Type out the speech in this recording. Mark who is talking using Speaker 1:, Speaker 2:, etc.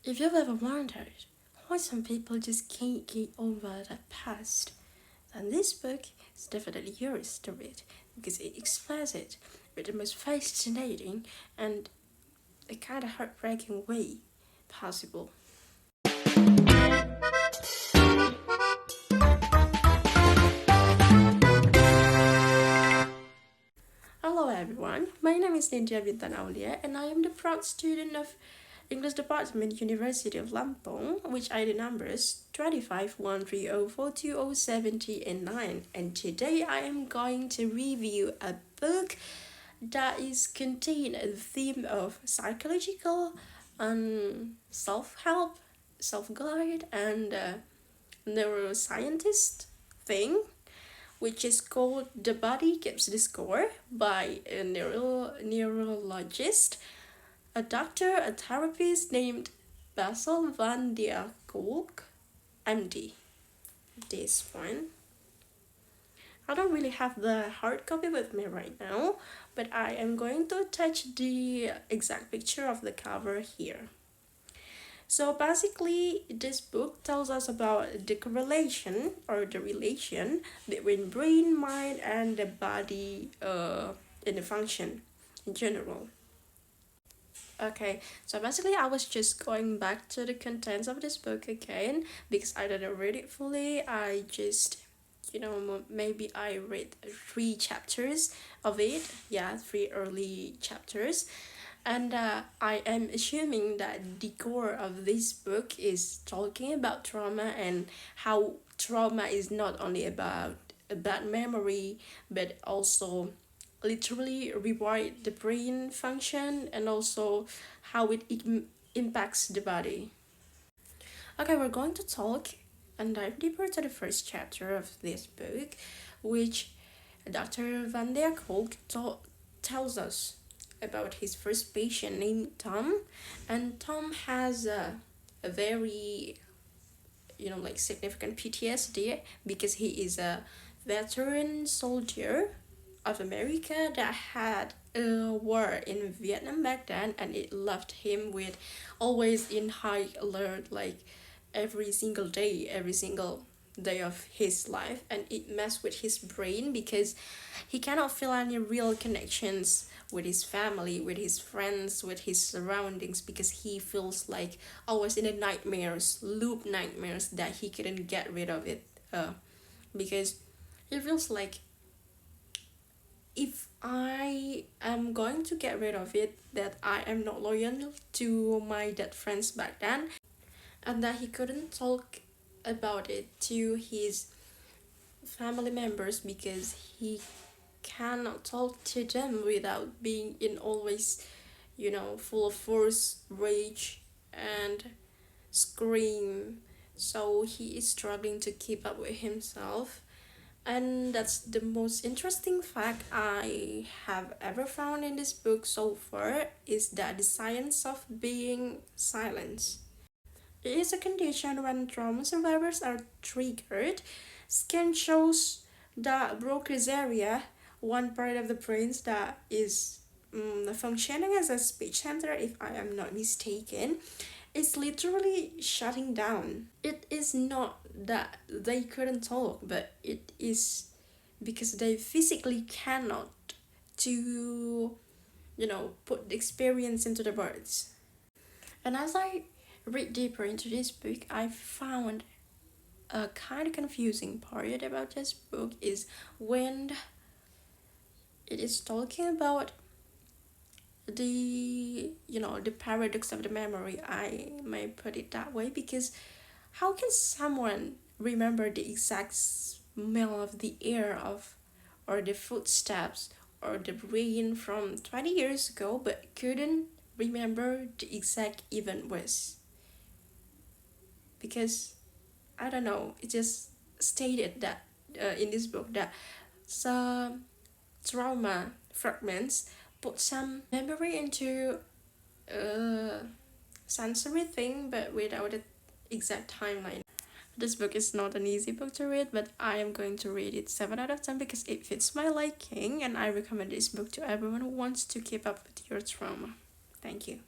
Speaker 1: If you've ever wondered why some people just can't get over the past, then this book is definitely yours to read because it explains it with the most fascinating and a kind of heartbreaking way possible. Hello everyone, my name is Nindya Bintan Aulia and I am the proud student of English Department, University of Lampung, which ID numbers 2513042070 and 9. And today I am going to review a book that is contained a theme of psychological self-help, self-guide, and neuroscientist thing, which is called The Body Keeps the Score by a neurologist, a doctor, a therapist named Bessel van der Kolk, MD. This one. I don't really have the hard copy with me right now, but I am going to attach the exact picture of the cover here. So basically, this book tells us about the correlation or the relation between brain, mind, and the body in the function in general. Okay, so basically, I was just going back to the contents of this book again because I didn't read it fully. I just, maybe I read three chapters of it. Yeah, three early chapters. And I am assuming that the core of this book is talking about trauma and how trauma is not only about a bad memory, but also literally rewrite the brain function and also how it impacts the body. Okay, we're going to talk and dive deeper to the first chapter of this book, which Dr. Van der Kolk tells us about his first patient named Tom, and Tom has a very like significant PTSD because he is a veteran soldier of America that had a war in Vietnam back then, and it left him with always in high alert, like every single day of his life, and it messed with his brain because he cannot feel any real connections with his family, with his friends, with his surroundings because he feels like always in the nightmares, loop nightmares that he couldn't get rid of it. Because he feels like if I am going to get rid of it, that I am not loyal to my dead friends back then, and that he couldn't talk about it to his family members because he cannot talk to them without being in always, full of force, rage, and scream. So he is struggling to keep up with himself, and that's the most interesting fact I have ever found in this book so far is that the science of being silent. It is a condition when trauma survivors are triggered. Scan shows the Broca's area, one part of the brain that is functioning as a speech center, if I am not mistaken, is literally shutting down. It is not that they couldn't talk, but it is because they physically cannot to put the experience into the words. And as I read deeper into this book, I found a kind of confusing part about this book is when it is talking about the paradox of the memory. I may put it that way because how can someone remember the exact smell of the air of or the footsteps or the rain from 20 years ago but couldn't remember the exact event was? Because I don't know, it just stated that in this book that some trauma fragments put some memory into a sensory thing but without an exact timeline. This book is not an easy book to read, but I am going to read it 7 out of 10 because it fits my liking, and I recommend this book to everyone who wants to keep up with your trauma. Thank you.